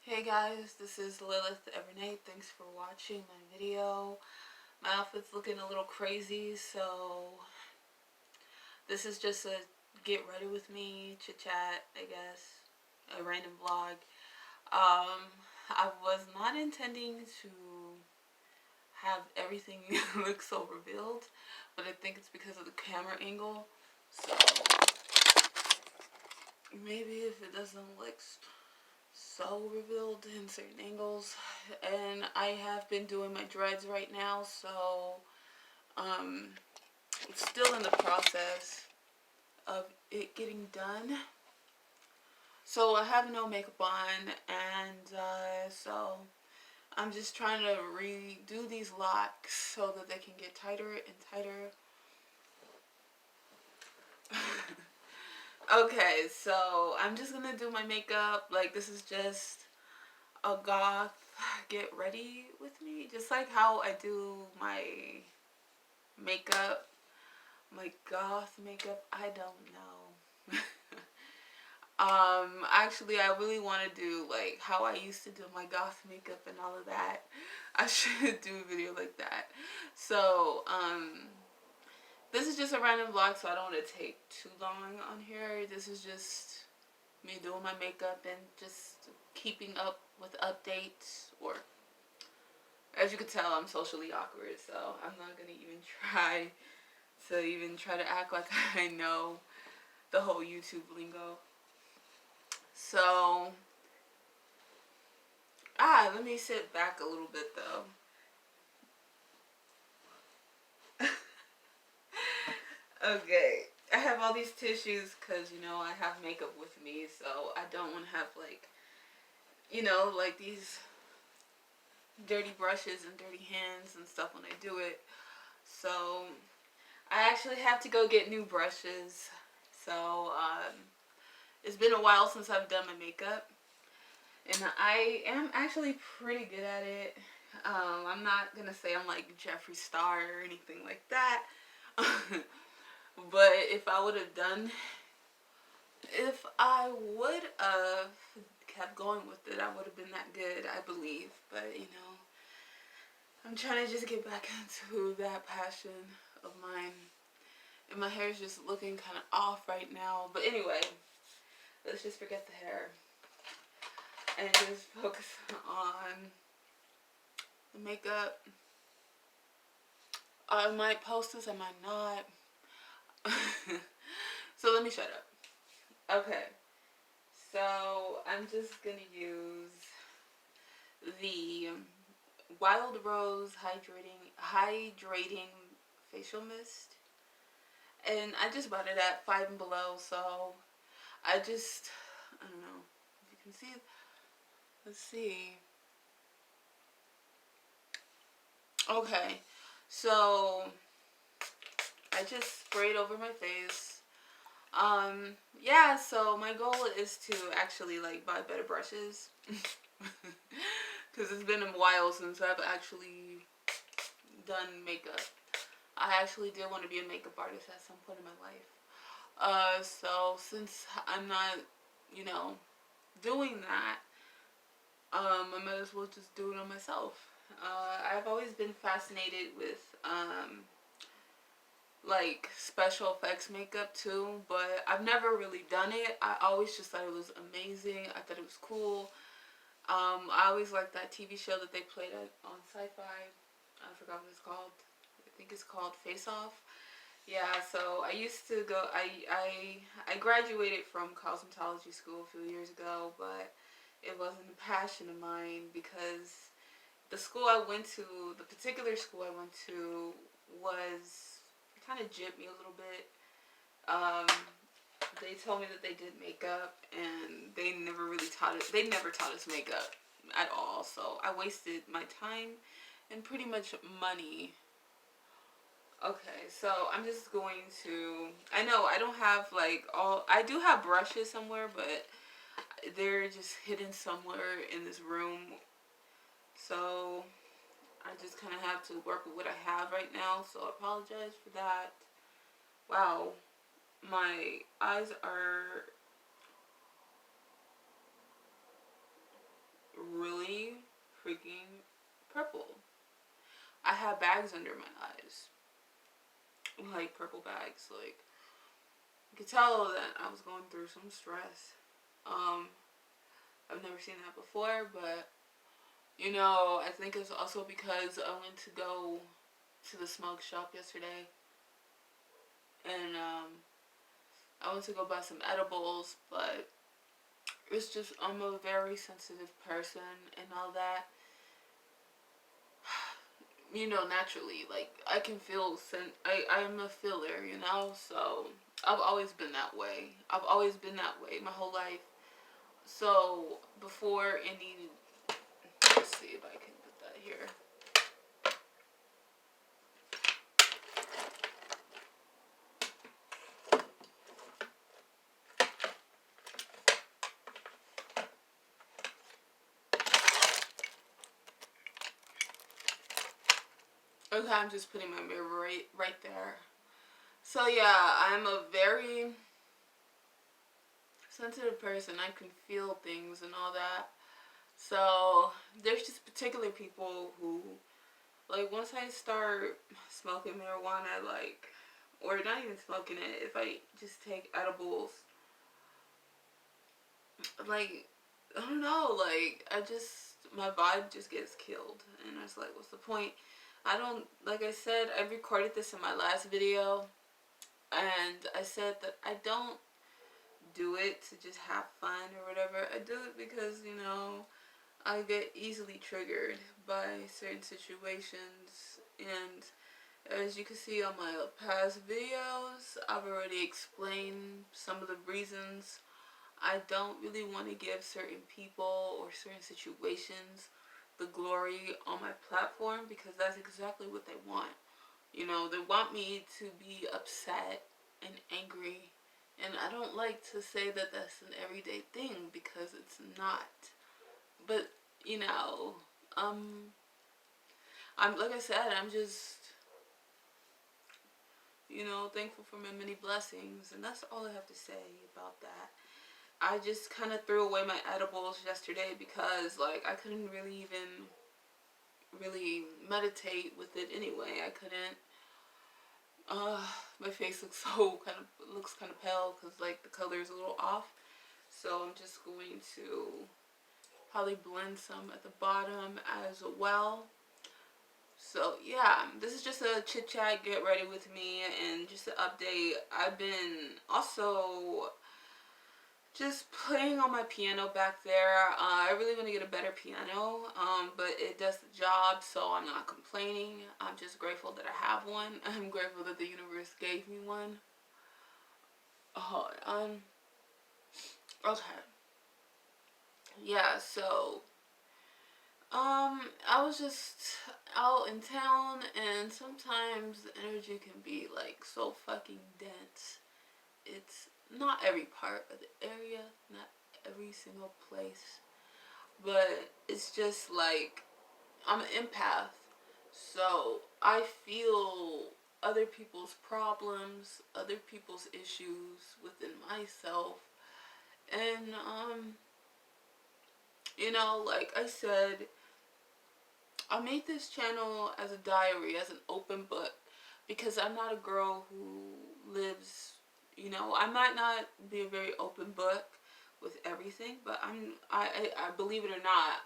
Hey guys, this is Lilith Evernight. Thanks for watching my video. My outfit's looking a little crazy, so this is just a get ready with me chit chat, I guess, a random vlog. I was not intending to have everything look so revealed, but I think it's because of the camera angle. So maybe if it doesn't look so revealed in certain angles, and I have been doing my dreads right now, so um it's still in the process of it getting done. So I have no makeup on, and so I'm just trying to redo these locks so that they can get tighter and tighter. Okay, so I'm just gonna do my makeup. Like, this is just a goth get ready with me, just like how I do my makeup, my goth makeup. I don't know. Actually, I really want to do like how I used to do my goth makeup and all of that. I should do a video like that. So this is just a random vlog, so I don't want to take too long on here. This is just me doing my makeup and just keeping up with updates. Or, as you can tell, I'm socially awkward, so I'm not gonna even try to act like I know the whole YouTube lingo. So let me sit back a little bit though. Okay, I have all these tissues because I have makeup with me, so I don't want to have like like these dirty brushes and dirty hands and stuff when I do it. So I actually have to go get new brushes. So it's been a while since I've done my makeup, and I am actually pretty good at it. I'm not gonna say I'm like Jeffree Star or anything like that. But if I would have kept going with it, I would have been that good, I believe. But I'm trying to just get back into that passion of mine. And my hair is just looking kind of off right now. But anyway, let's just forget the hair and just focus on the makeup. I might post this, I might not. So let me shut up. Okay. So I'm just gonna use the Wild Rose hydrating facial mist, and I just bought it at Five and Below. So I don't know if you can see. Let's see. Okay, so I just sprayed over my face. Yeah, so my goal is to actually like buy better brushes. Because it's been a while since I've actually done makeup. I actually did want to be a makeup artist at some point in my life. So since I'm not, you know, doing that, I might as well just do it on myself. I've always been fascinated with like special effects makeup too, but I've never really done it. I always just thought it was amazing. I thought it was cool. I always liked that TV show that they played on Sci-Fi. I forgot what it's called. I think it's called Face Off. Yeah, so I used to go. I graduated from cosmetology school a few years ago, but it wasn't a passion of mine because the school I went to, the particular school I went to, was kind of gypped me a little bit. Um, they told me that they did makeup, and they never really taught it. They never taught us makeup at all. So I wasted my time and pretty much money. Okay, so I'm just going to. I know I don't have like all. I do have brushes somewhere, but they're just hidden somewhere in this room. So I just kind of have to work with what I have right now. So I apologize for that. Wow, my eyes are freaking purple. I had bags under my eyes. Like purple bags. Like, you could tell that I was going through some stress. I've never seen that before, but you know, I think it's also because I went to go to the smoke shop yesterday, and I went to go buy some edibles, but it's just, I'm a very sensitive person and all that. You know, naturally, like, I can feel, I'm a feeler, you know, so I've always been that way. I've always been that way my whole life. So, before any, let's see if I can put that here. Okay, I'm just putting my mirror right there. So yeah, I'm a very sensitive person. I can feel things and all that. So there's just particular people who, like, once I start smoking marijuana, like, or not even smoking it, if I just take edibles, like, I don't know, like, my vibe just gets killed. And I was like, what's the point? I don't, like I said, I recorded this in my last video, and I said that I don't do it to just have fun or whatever. I do it because, you know, I get easily triggered by certain situations, and as you can see on my past videos, I've already explained some of the reasons I don't really want to give certain people or certain situations the glory on my platform, because that's exactly what they want. You know, they want me to be upset and angry, and I don't like to say that that's an everyday thing, because it's not. But, you know, I'm, like I said, I'm just, you know, thankful for my many blessings, and that's all I have to say about that. I just kind of threw away my edibles yesterday because, like, I couldn't really even really meditate with it anyway. I couldn't. My face looks kind of pale because, like, the color is a little off. So I'm just going to probably blend some at the bottom as well. So yeah, this is just a chit chat, get ready with me, and just an update. I've been also just playing on my piano back there. I really want to get a better piano, but it does the job, so I'm not complaining. I'm just grateful that I have one. I'm grateful that the universe gave me one. Okay. Yeah, so, I was just out in town, and sometimes the energy can be, like, so fucking dense. It's not every part of the area, not every single place, but it's just like, I'm an empath, so I feel other people's problems, other people's issues within myself, and you know, like I said, I made this channel as a diary, as an open book, because I'm not a girl who lives, you know, I might not be a very open book with everything, but I believe it or not,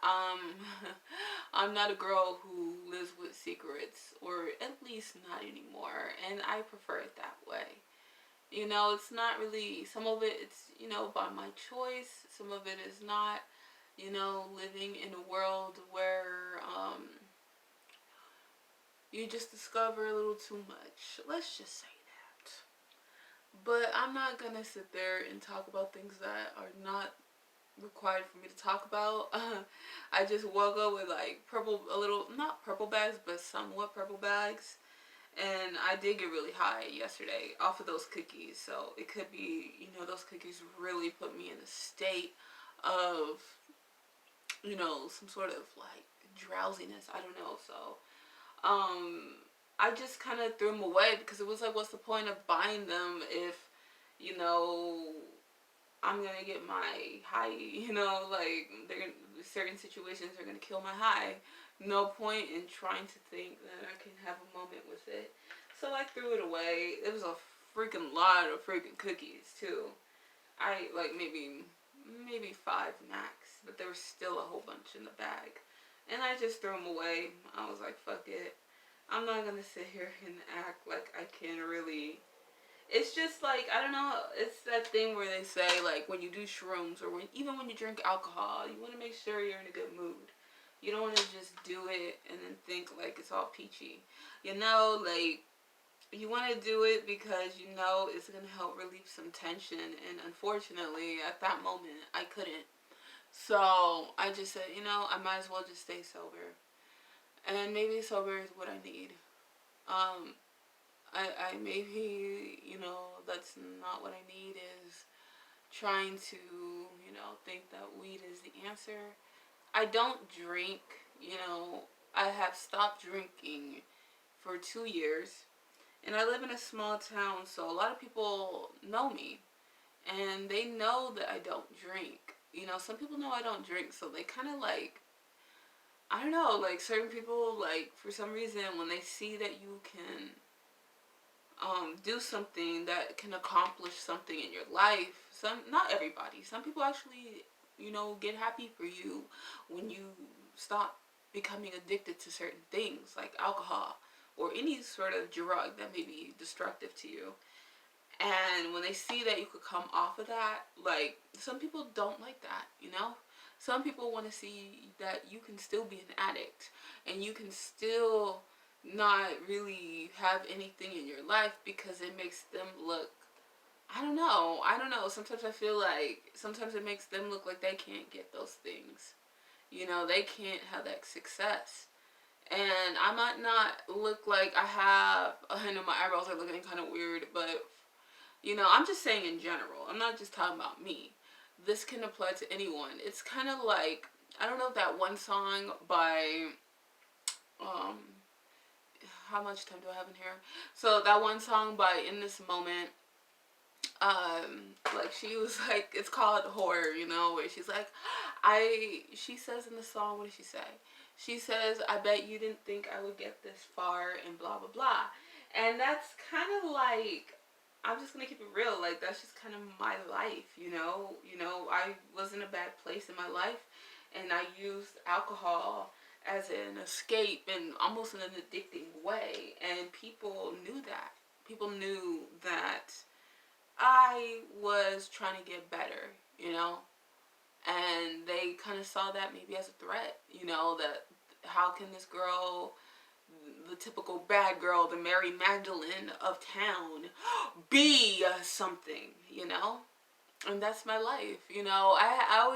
I'm not a girl who lives with secrets, or at least not anymore, and I prefer it that way. You know, it's not really, some of it, it's, you know, by my choice, some of it is not, you know, living in a world where, you just discover a little too much. Let's just say that. But I'm not gonna sit there and talk about things that are not required for me to talk about. I just woke up with, like, not purple bags, but somewhat purple bags. And I did get really high yesterday off of those cookies. So it could be, you know, those cookies really put me in a state of, you know, some sort of, like, drowsiness. I don't know. So, I just kind of threw them away, because it was like, what's the point of buying them if, you know, I'm gonna get my high, you know, like, certain situations are going to kill my high. No point in trying to think that I can have a moment with it. So I threw it away. It was a freaking lot of freaking cookies too. I like maybe 5 max, but there was still a whole bunch in the bag. And I just threw them away. I was like, fuck it. I'm not gonna sit here and act like I can really. It's just like, I don't know. It's that thing where they say, like, when you do shrooms or even when you drink alcohol, you want to make sure you're in a good mood. You don't want to just do it and then think like it's all peachy. You know, like, you want to do it because you know it's going to help relieve some tension. And unfortunately, at that moment, I couldn't. So I just said, I might as well just stay sober. And maybe sober is what I need. Um, I maybe, that's not what I need, is trying to, think that weed is the answer. I don't drink, I have stopped drinking for 2 years. And I live in a small town, so a lot of people know me. And they know that I don't drink. Some people know I don't drink, so they kind of like, I don't know, like certain people, like for some reason, when they see that you can do something that can accomplish something in your life. Not everybody. Some people actually, get happy for you when you stop becoming addicted to certain things like alcohol or any sort of drug that may be destructive to you. And when they see that you could come off of that, like, some people don't like that. Some people want to see that you can still be an addict and you can still not really have anything in your life because it makes them look, I don't know. Sometimes I feel like sometimes it makes them look like they can't get those things. They can't have that success. And I might not look like I know my eyebrows are looking kind of weird, but I'm just saying in general. I'm not just talking about me. This can apply to anyone. It's kind of like, I don't know if that one song by how much time do I have in here? So that one song by In This Moment, like she was like, it's called Horror, where she's like, she says in the song, what did she say? She says, I bet you didn't think I would get this far and blah, blah, blah. And that's kind of like, I'm just going to keep it real. Like, that's just kind of my life, I was in a bad place in my life and I used alcohol as an escape and almost in an addicting way. And people knew that. People knew that I was trying to get better, and they kind of saw that maybe as a threat, that how can this girl, the typical bad girl, the Mary Magdalene of town, be something, And that's my life, I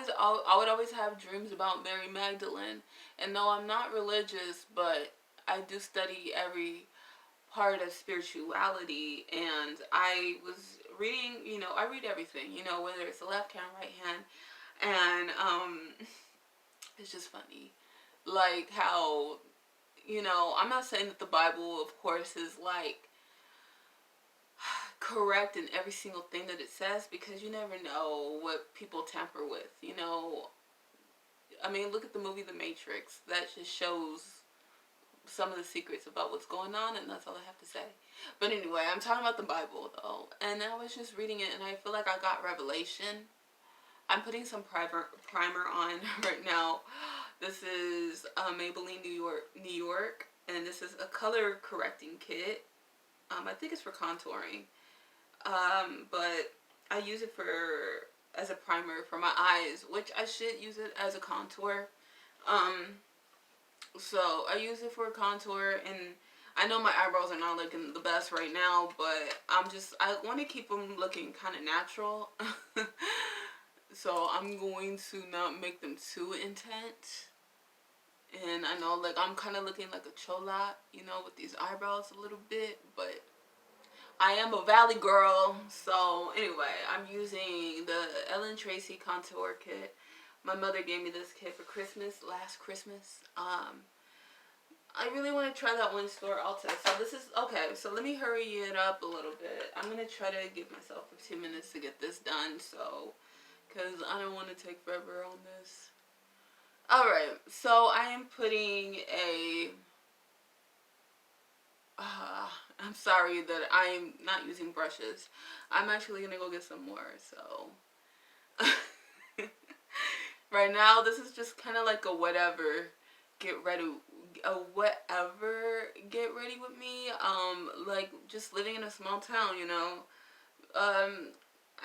would always have dreams about Mary Magdalene. And though I'm not religious, but I do study every part of spirituality. And I was reading, I read everything, whether it's the left hand, right hand. And it's just funny. Like how, I'm not saying that the Bible, of course, is like correct in every single thing that it says, because you never know what people tamper with. I mean, look at the movie The Matrix. That just shows some of the secrets about what's going on, and that's all I have to say. But anyway, I'm talking about the Bible though, and I was just reading it and I feel like I got revelation. I'm putting some primer on right now. This is Maybelline New York, and this is a color correcting kit. I think it's for contouring, but I use it as a primer for my eyes, which I should use it as a contour. So I use it for a contour, and I know my eyebrows are not looking the best right now, but I want to keep them looking kind of natural. So I'm going to not make them too intense. And I know, like, I'm kind of looking like a chola, with these eyebrows a little bit, but I am a valley girl. So anyway, I'm using the Ellen Tracy contour kit. My mother gave me this kit for Christmas, last Christmas. I really want to try that one store, Ulta. So this is, okay, so let me hurry it up a little bit. I'm going to try to give myself 15 minutes to get this done, so, because I don't want to take forever on this. Alright, so I am putting a... I'm sorry that I'm not using brushes. I'm actually gonna go get some more, so... Right now, this is just kind of like a whatever get ready, a whatever get ready with me. Like just living in a small town, you know. Um,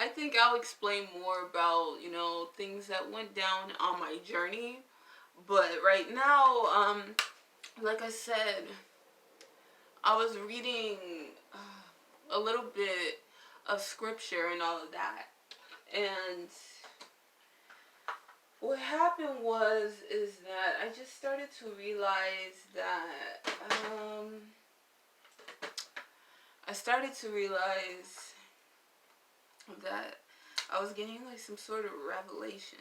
I think I'll explain more about, you know, things that went down on my journey. But right now, like I said, I was reading a little bit of scripture and all of that, and what happened is that I just started to realize that I started to realize that I was getting like some sort of revelation,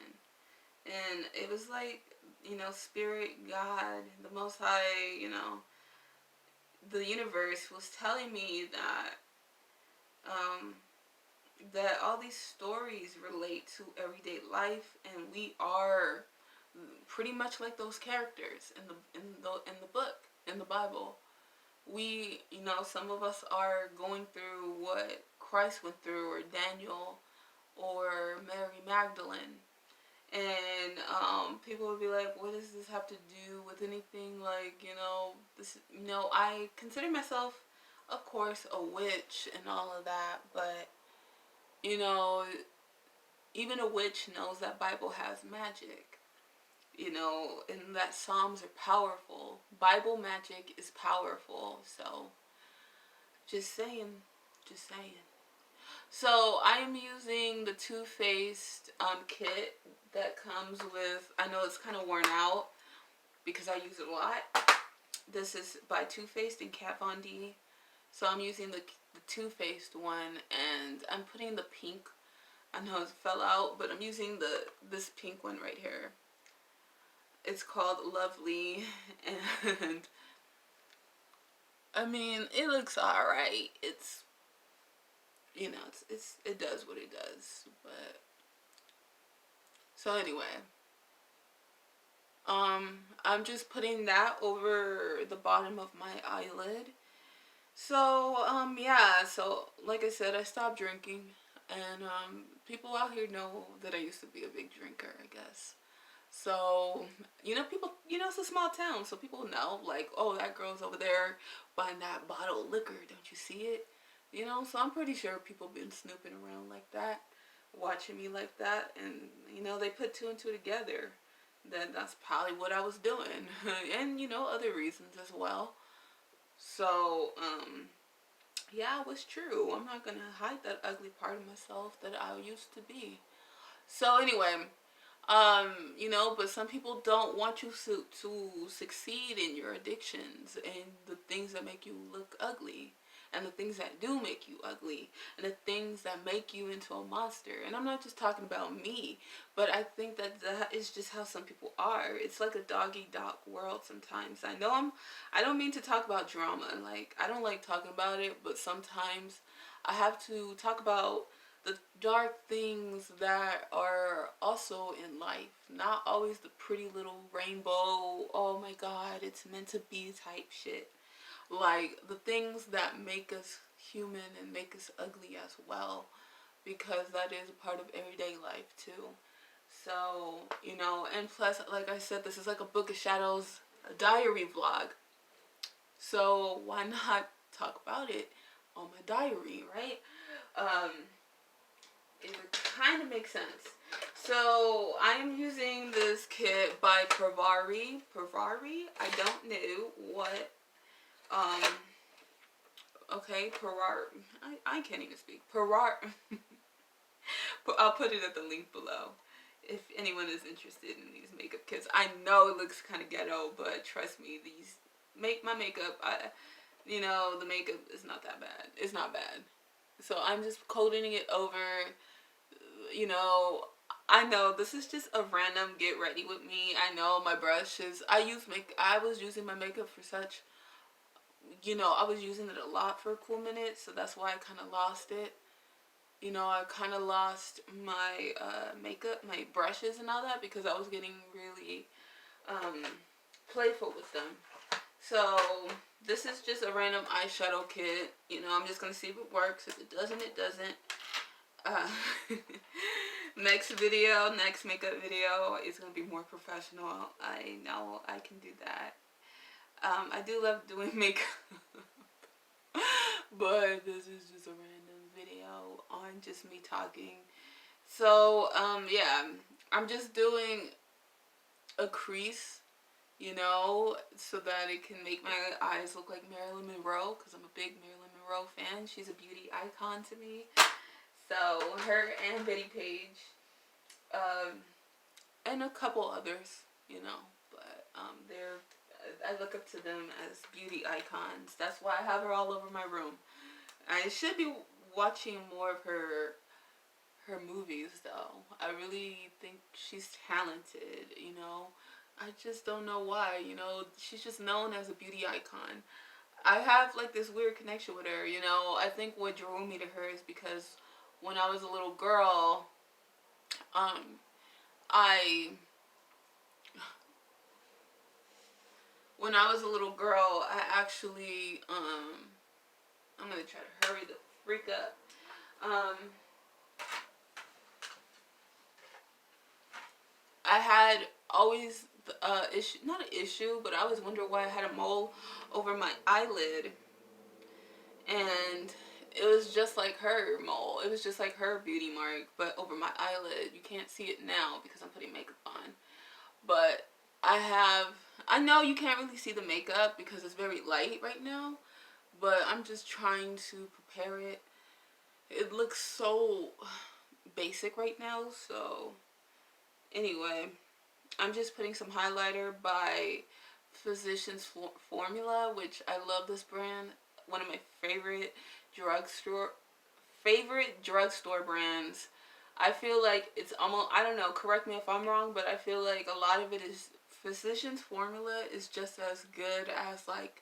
and it was like, you know, spirit, God, the Most High, you know, the universe was telling me um, that all these stories relate to everyday life, and we are pretty much like those characters in the book, in the Bible. We, you know, some of us are going through what Christ went through, or Daniel, or Mary Magdalene. And people would be like, what does this have to do with anything? Like, you know, this, you know, I consider myself, of course, a witch and all of that, but, you know, even a witch knows that Bible has magic. You know, and that Psalms are powerful. Bible magic is powerful. So, just saying. Just saying. So, I am using the Too Faced kit that comes with, I know it's kind of worn out because I use it a lot. This is by Too Faced and Kat Von D. So, I'm using the Too Faced one, and I'm putting the pink. I know it fell out, but I'm using this pink one right here. It's called Lovely, and I mean, it looks alright. It's, you know, it does what it does. But so anyway, I'm just putting that over the bottom of my eyelid. So yeah. So like I said, I stopped drinking, and people out here know that I used to be a big drinker, I guess. So, you know, people, you know, it's a small town, so people know, like, oh, that girl's over there buying that bottle of liquor. Don't you see it? You know, so I'm pretty sure people been snooping around like that, watching me like that, and, you know, they put two and two together. That's probably what I was doing. And, you know, other reasons as well. So, yeah, it was true. I'm not going to hide that ugly part of myself that I used to be. So, anyway, you know, but some people don't want you to succeed in your addictions and the things that make you look ugly, and the things that do make you ugly, and the things that make you into a monster. And I'm not just talking about me, but I think that is just how some people are. It's like a dog-eat-dog world sometimes. I don't mean to talk about drama. Like, I don't like talking about it, but sometimes I have to talk about the dark things that are also in life. Not always the pretty little rainbow, oh my god, it's meant to be type shit. Like the things that make us human and make us ugly as well. Because that is a part of everyday life too. So, you know, and plus, like I said, this is like a Book of Shadows, a diary vlog. So why not talk about it on my diary, right? It would kind of make sense. So I am using this kit by Pravari. Pravari? I don't know what. Okay, Parar. I can't even speak. Parar. I'll put it at the link below if anyone is interested in these makeup kits. I know it looks kind of ghetto, but trust me, these make my makeup. You know, the makeup is not that bad. It's not bad. So I'm just coating it over. You know, I know this is just a random get ready with me. I know my brushes. I was using my makeup for such, you know, I was using it a lot for a cool minute, so that's why I kind of lost it. You know, I kind of lost my makeup, my brushes and all that, because I was getting really um, playful with them. So this is just a random eyeshadow kit. You know, I'm just gonna see if it works. If it doesn't, it doesn't. Uh, next makeup video is gonna be more professional. I know I can do that. I do love doing makeup, but this is just a random video on just me talking. So yeah, I'm just doing a crease, you know, so that it can make my eyes look like Marilyn Monroe, because I'm a big Marilyn Monroe fan. She's a beauty icon to me. So her and Betty Page, um, and a couple others, you know, but I look up to them as beauty icons. That's why I have her all over my room. I should be watching more of her movies though. I really think she's talented, you know. I just don't know why, you know. She's just known as a beauty icon. I have like this weird connection with her, you know. I think what drew me to her is because when I was a little girl, um, I when I was a little girl, I actually I'm gonna try to hurry the freak up. I had always issue, not an issue, but I always wondered why I had a mole over my eyelid, and it was just like her mole. It was just like her beauty mark, but over my eyelid. You can't see it now because I'm putting makeup on, but I know you can't really see the makeup because it's very light right now, but I'm just trying to prepare it. It looks so basic right now, so anyway, I'm just putting some highlighter by Physicians Formula, which I love this brand. One of my drugstore favorite drugstore brands. I feel like it's almost, I don't know, correct me if I'm wrong, but I feel like a lot of it is Physicians Formula is just as good as like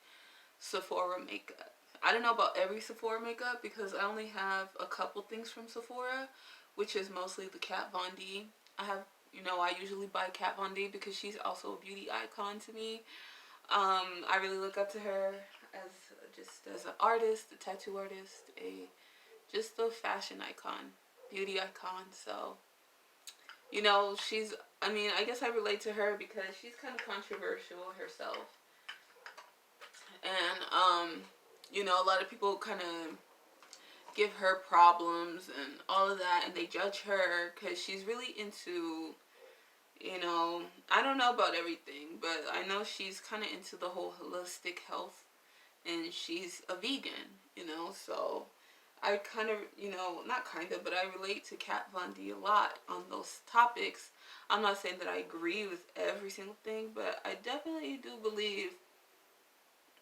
Sephora makeup. I don't know about every Sephora makeup because I only have a couple things from Sephora, which is mostly the Kat Von D. I have, you know, I usually buy Kat Von D because she's also a beauty icon to me. I really look up to her as just as an artist, a tattoo artist, just a fashion icon, beauty icon. So, you know, I mean, I guess I relate to her because she's kind of controversial herself. And, you know, a lot of people kind of give her problems and all of that, and they judge her because she's really into, you know, I don't know about everything, but I know she's kind of into the whole holistic health, and she's a vegan, you know, so I kind of, you know, not kind of, but I relate to Kat Von D a lot on those topics. I'm not saying that I agree with every single thing, but I definitely do believe,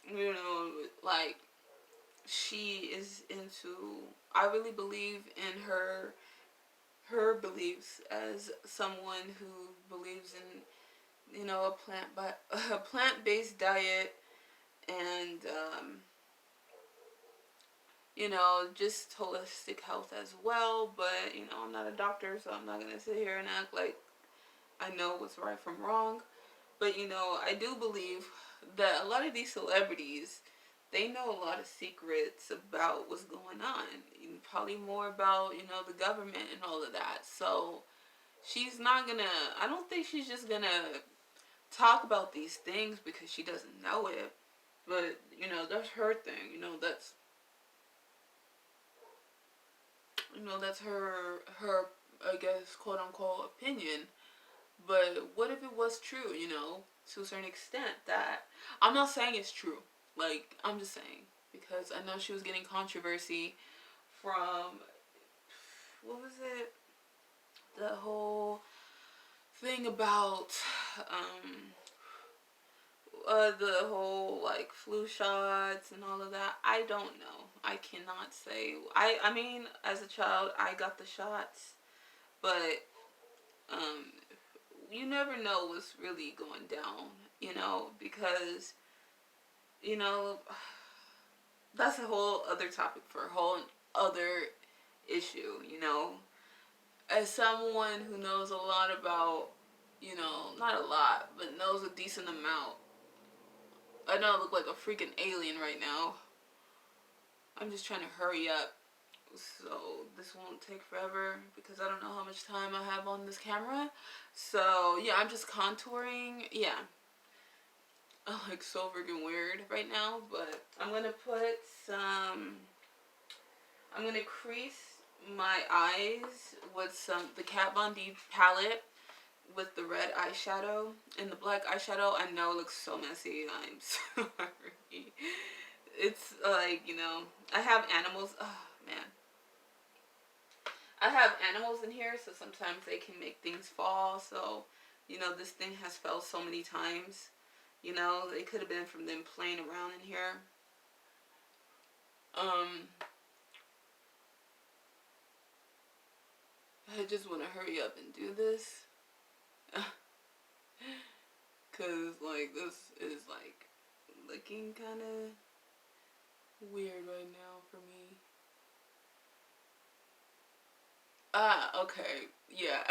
you know, like, she is into, I really believe in her beliefs as someone who believes in, you know, a plant-based diet, and you know, just holistic health as well. But you know, I'm not a doctor, so I'm not gonna sit here and act like I know what's right from wrong. But you know, I do believe that a lot of these celebrities, they know a lot of secrets about what's going on. Probably more about, you know, the government and all of that. So she's not gonna, I don't think she's just gonna talk about these things because she doesn't know it. But, you know, that's her thing. You know, that's her, I guess, quote unquote opinion. But what if it was true, you know, to a certain extent? That, I'm not saying it's true. Like, I'm just saying. Because I know she was getting controversy from, what was it? The whole thing about, the whole, like, flu shots and all of that. I don't know. I cannot say. I mean, as a child, I got the shots. But, um, you never know what's really going down, you know, because, you know, that's a whole other topic for a whole other issue, you know. As someone who knows a lot about You know, not a lot, but knows a decent amount. I know I look like a freaking alien right now. I'm just trying to hurry up. So this won't take forever because I don't know how much time I have on this camera. So yeah, I'm just contouring. Yeah, I look so freaking weird right now, but I'm gonna put some. I'm gonna crease my eyes with the Kat Von D palette with the red eyeshadow and the black eyeshadow. I know it looks so messy. I'm sorry. It's like, you know, I have animals. Oh man, I have animals in here, so sometimes they can make things fall. So, you know, this thing has fell so many times. You know, it could have been from them playing around in here. Um, I just want to hurry up and do this. Cause like this is like looking kind of weird right now for me. Ah, okay, yeah.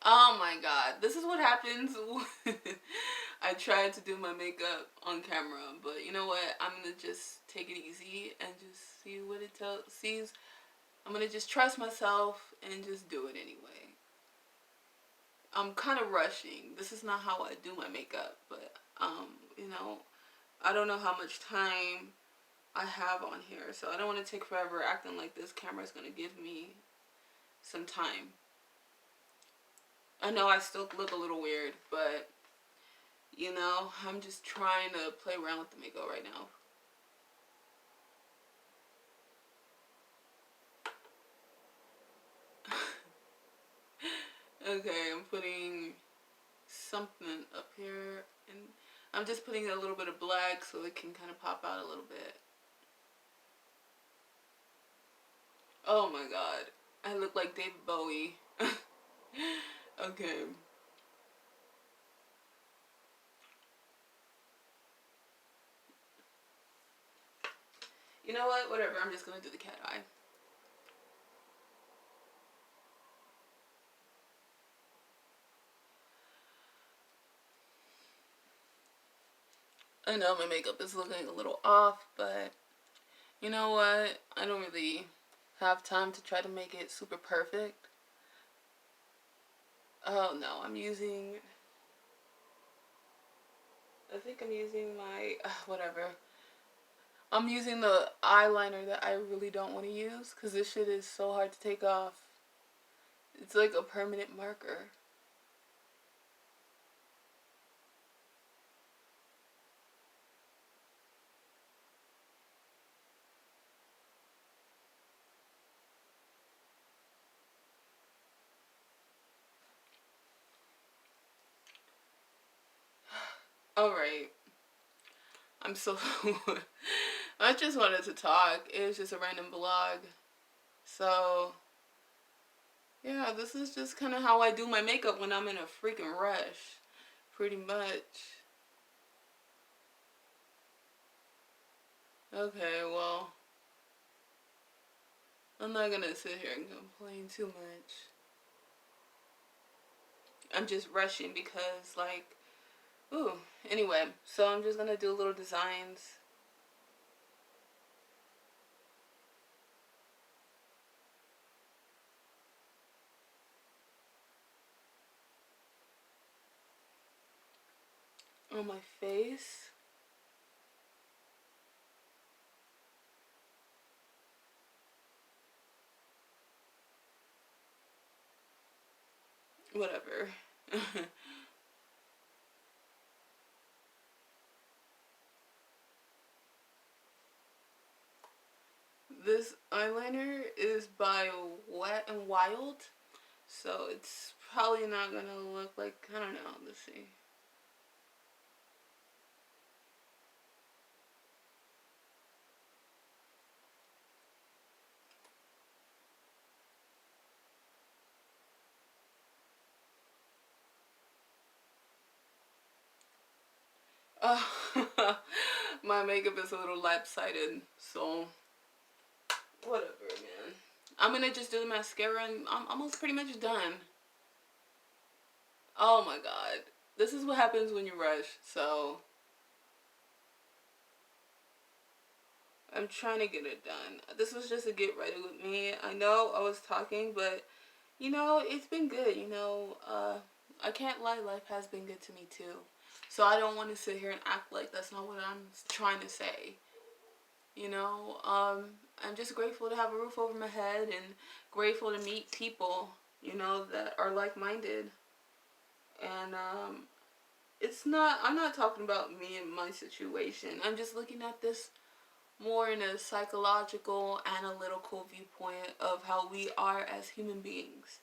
Oh my god, this is what happens when I tried to do my makeup on camera, but you know what? I'm gonna just take it easy and just see what it sees. I'm gonna just trust myself and just do it anyway. I'm kind of rushing. This is not how I do my makeup, but you know, I don't know how much time I have on here, so I don't want to take forever acting like this camera is gonna give me some time. I know I still look a little weird, but you know, I'm just trying to play around with the makeup right now. Okay, I'm putting something up here, and I'm just putting a little bit of black so it can kind of pop out a little bit. Oh my god, I look like David Bowie. Okay. You know what? Whatever, I'm just gonna do the cat eye. I know my makeup is looking a little off, but you know what? I don't really have time to try to make it super perfect. Oh no, I think I'm using my, whatever. I'm using the eyeliner that I really don't want to use because this shit is so hard to take off. It's like a permanent marker. Alright. I'm so... I just wanted to talk. It was just a random vlog. So, yeah, this is just kind of how I do my makeup when I'm in a freaking rush. Pretty much. Okay, well, I'm not gonna sit here and complain too much. I'm just rushing because, like, ooh, anyway, so I'm just gonna do little designs. On my face. Whatever. This eyeliner is by Wet and Wild, so it's probably not gonna look like, I don't know, let's see. Uh, my makeup is a little lopsided, so whatever, man. I'm gonna just do the mascara and I'm almost pretty much done. Oh my god. This is what happens when you rush. So I'm trying to get it done. This was just a get ready with me. I know I was talking, but you know, it's been good. You know, I can't lie, life has been good to me too. So I don't want to sit here and act like that's not what I'm trying to say. You know, I'm just grateful to have a roof over my head and grateful to meet people, you know, that are like minded. And I'm not talking about me and my situation. I'm just looking at this more in a psychological, analytical viewpoint of how we are as human beings.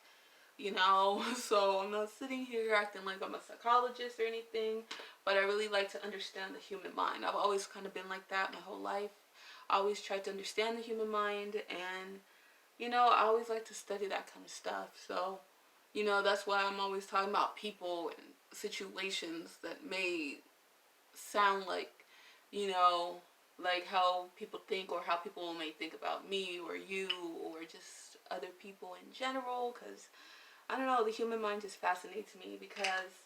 You know, so I'm not sitting here acting like I'm a psychologist or anything, but I really like to understand the human mind. I've always kind of been like that my whole life. I always tried to understand the human mind, and you know, I always like to study that kind of stuff. So, you know, that's why I'm always talking about people and situations that may sound like, you know, like how people think or how people may think about me or you or just other people in general. Because I don't know, the human mind just fascinates me because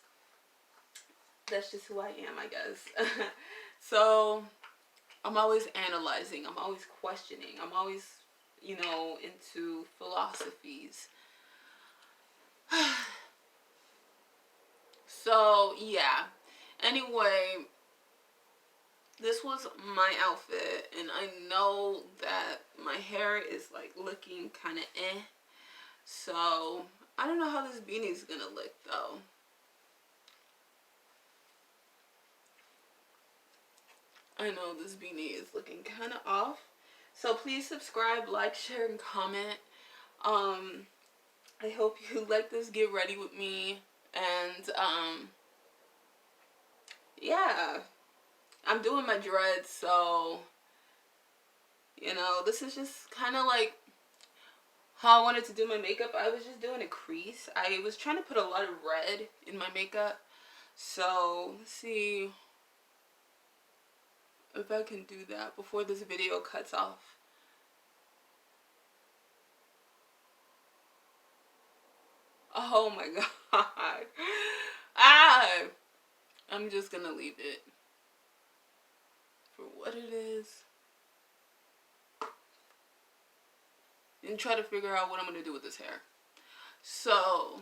that's just who I am, I guess. So I'm always analyzing, I'm always questioning, I'm always, you know, into philosophies. So yeah. Anyway, this was my outfit, and I know that my hair is like looking kind of eh. So I don't know how this beanie is gonna look though. I know this beanie is looking kind of off. So please subscribe, like, share, and comment. Um, I hope you like this get ready with me. And yeah, I'm doing my dreads, so you know, this is just kind of like how I wanted to do my makeup. I was just doing a crease. I was trying to put a lot of red in my makeup. So let's see if I can do that before this video cuts off. Oh my god. Ah! I'm just gonna leave it for what it is and try to figure out what I'm gonna do with this hair. So,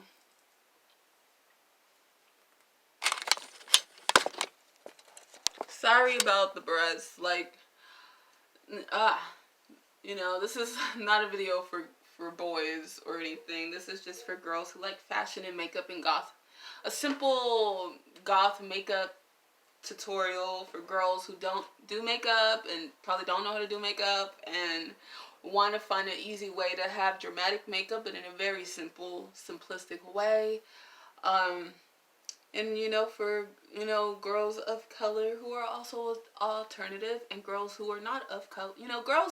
sorry about the breasts. Like, ah, you know, this is not a video for boys or anything. This is just for girls who like fashion and makeup and goth. A simple goth makeup tutorial for girls who don't do makeup and probably don't know how to do makeup and want to find an easy way to have dramatic makeup, but in a very simple, simplistic way. Um, and you know, for you know, girls of color who are also alternative and girls who are not of color, you know, girls